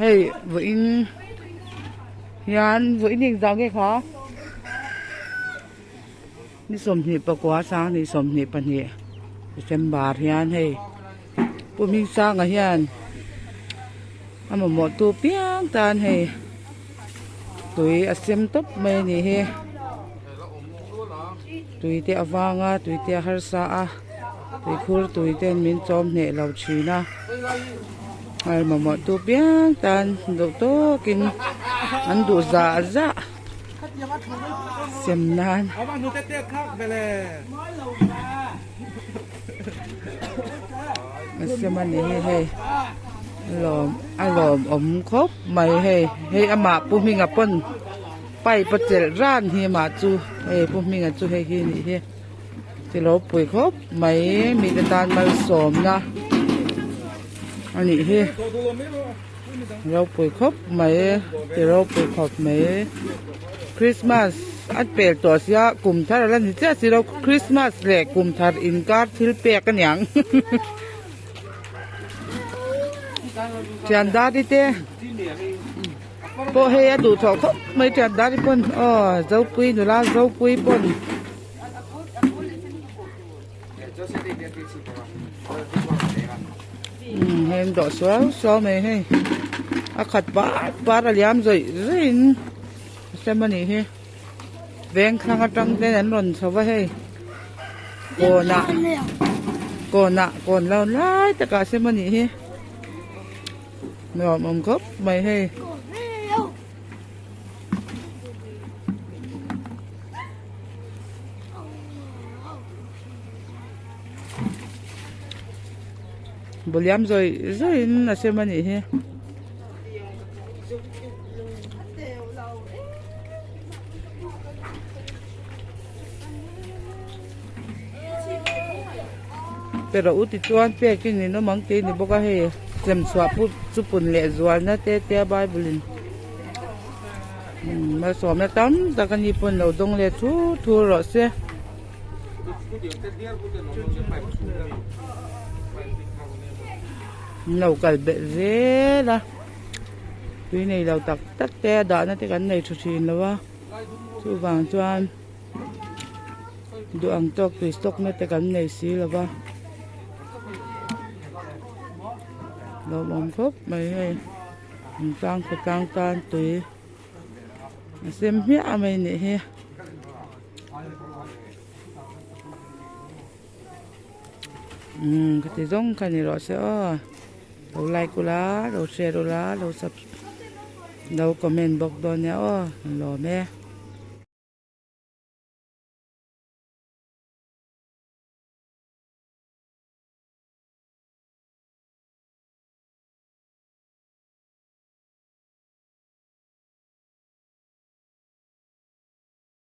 hey vĩnh yan vĩnh định giao cái khóนี่สมเหตุประกวดสร้างนี่สมเหตุปัญญาเต็มบาทเฮียนให้ปุ่มยิงสร้างเฮียนเอามาหมดตัวเปียงตานให้ตุยอาเซียมตบไม่นี่เฮตุยเตะวางอ่ะตุยเตะฮาร์ซาอ่ะตุยคูร์ตุยเตะมินจอมเนี่ยเราชีนะไอ้มาหมดตัวเปียงตานดูโตกินอันดูจ่าจ่าเสียมนานเอาบ้านหนูเตี้ยๆครับไปเลยมันเสียมันนี่เฮ้หลอมอารมณ์อมครบไม่เฮ้อามาปุ่มมิงปนไปประเจริญร้านเฮียมาจูปุ่มมิงจูเฮ้นี่เฮ้ที่เราปุ๋ยครบไม่มีกระดานมาสมนะอันนี้เฮ้เราปุ๋ยครบไม่ที่เราปุ๋ยครบไม่คริสต์มาสอันเปิดตัวเสียกลุ่มทาร์แล้วนี่เจ้าสิเราคริสต์มาสแหลกกลุ่มทาร์อินการ์ทิลเปียกันอย่างจันดาดิเต้พอเฮียดูถอดเขาไม่จันดาดิปนอ๋อเจ้าปุยดูแลเจ้าปุยปนเห็นดอกสาวสาวไหมเฮ้อาขัดปาอะไรยามใจรินใช่ไหมนี่เฮ้แบงข้างจังเด่นร้อนสบายเฮ้โกนเราไล่ตะกาใช่ไหมนี่เฮ้ไม่ออกมุมครบไม่เฮ้บุญยามใจน่าใช่ไหมนี่เฮ้pero uti tuan pe kini no mangti ni boka he sem swapu supun le zual na te bible ma so me tam ta kan ni pun lo dong le thu ro se nấu cải bẹ dễ la tuy này lâu tắc te đã nó cái này chút chín là wa chú vàng choan đồ ăn tóc tùy stock nó cái này xí là wa lâu bom khóc mày hay tăng tan tùy xem mía mày nè he cái giống cái này rõ sẽ đầu like cô lá đầu share đồ lá đầu sub đầu comment bọc đồ nhá lo mẹ